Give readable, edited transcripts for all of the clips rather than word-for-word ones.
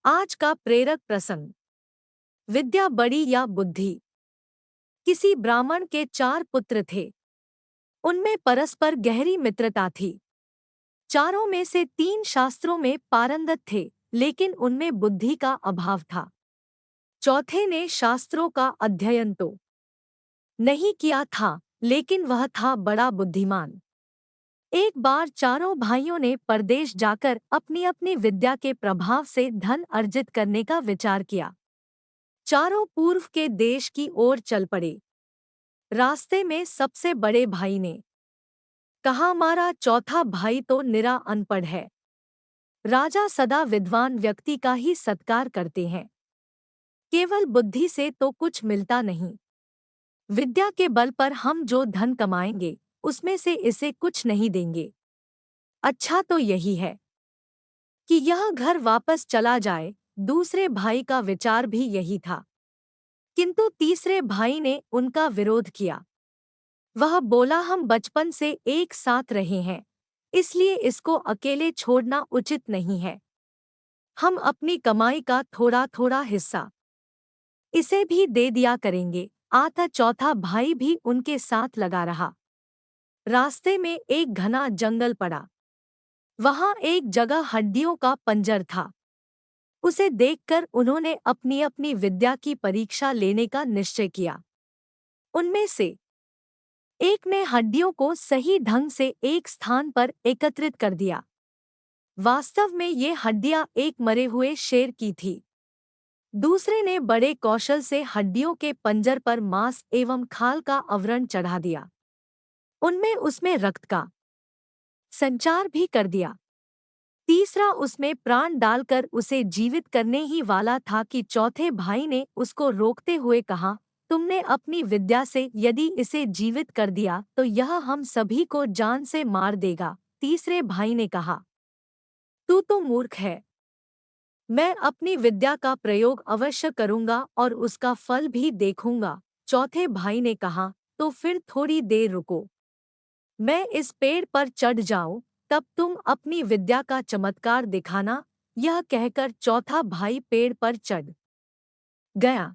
आज का प्रेरक प्रसंग। विद्या बड़ी या बुद्धि। किसी ब्राह्मण के 4 पुत्र थे। उनमें परस्पर गहरी मित्रता थी। चारों में से 3 शास्त्रों में पारंगत थे, लेकिन उनमें बुद्धि का अभाव था। चौथे ने शास्त्रों का अध्ययन तो नहीं किया था, लेकिन वह था बड़ा बुद्धिमान। एक बार चारों भाइयों ने परदेश जाकर अपनी अपनी विद्या के प्रभाव से धन अर्जित करने का विचार किया। चारों पूर्व के देश की ओर चल पड़े। रास्ते में सबसे बड़े भाई ने कहा, हमारा चौथा भाई तो निरा अनपढ़ है। राजा सदा विद्वान व्यक्ति का ही सत्कार करते हैं, केवल बुद्धि से तो कुछ मिलता नहीं। विद्या के बल पर हम जो धन कमाएंगे, उसमें से इसे कुछ नहीं देंगे। अच्छा तो यही है कि यह घर वापस चला जाए। दूसरे भाई का विचार भी यही था, किंतु तीसरे भाई ने उनका विरोध किया। वह बोला, हम बचपन से एक साथ रहे हैं, इसलिए इसको अकेले छोड़ना उचित नहीं है। हम अपनी कमाई का थोड़ा थोड़ा हिस्सा इसे भी दे दिया करेंगे। आता चौथा भाई भी उनके साथ लगा रहा। रास्ते में एक घना जंगल पड़ा। वहां एक जगह हड्डियों का पंजर था। उसे देखकर उन्होंने अपनी अपनी विद्या की परीक्षा लेने का निश्चय किया। उनमें से एक ने हड्डियों को सही ढंग से एक स्थान पर एकत्रित कर दिया। वास्तव में ये हड्डियां एक मरे हुए शेर की थी। दूसरे ने बड़े कौशल से हड्डियों के पंजर पर मांस एवं खाल का आवरण चढ़ा दिया। उनमें उसमें रक्त का संचार भी कर दिया। तीसरा उसमें प्राण डालकर उसे जीवित करने ही वाला था कि चौथे भाई ने उसको रोकते हुए कहा, तुमने अपनी विद्या से यदि इसे जीवित कर दिया तो यह हम सभी को जान से मार देगा। तीसरे भाई ने कहा, तू तो मूर्ख है। मैं अपनी विद्या का प्रयोग अवश्य करूंगा और उसका फल भी देखूंगा। चौथे भाई ने कहा, तो फिर थोड़ी देर रुको, मैं इस पेड़ पर चढ़ जाऊं, तब तुम अपनी विद्या का चमत्कार दिखाना। यह कहकर चौथा भाई पेड़ पर चढ़ गया।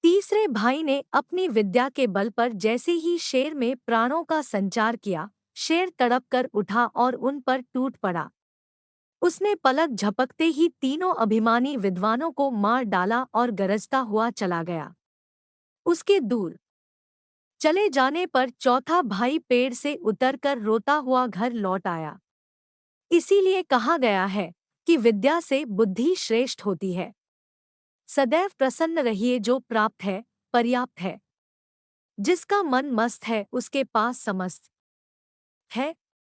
तीसरे भाई ने अपनी विद्या के बल पर जैसे ही शेर में प्राणों का संचार किया, शेर तड़प कर उठा और उन पर टूट पड़ा। उसने पलक झपकते ही तीनों अभिमानी विद्वानों को मार डाला और गरजता हुआ चला गया। उसके दूर चले जाने पर चौथा भाई पेड़ से उतरकर रोता हुआ घर लौट आया। इसीलिए कहा गया है कि विद्या से बुद्धि श्रेष्ठ होती है। सदैव प्रसन्न रहिए, जो प्राप्त है पर्याप्त है। जिसका मन मस्त है उसके पास समस्त है।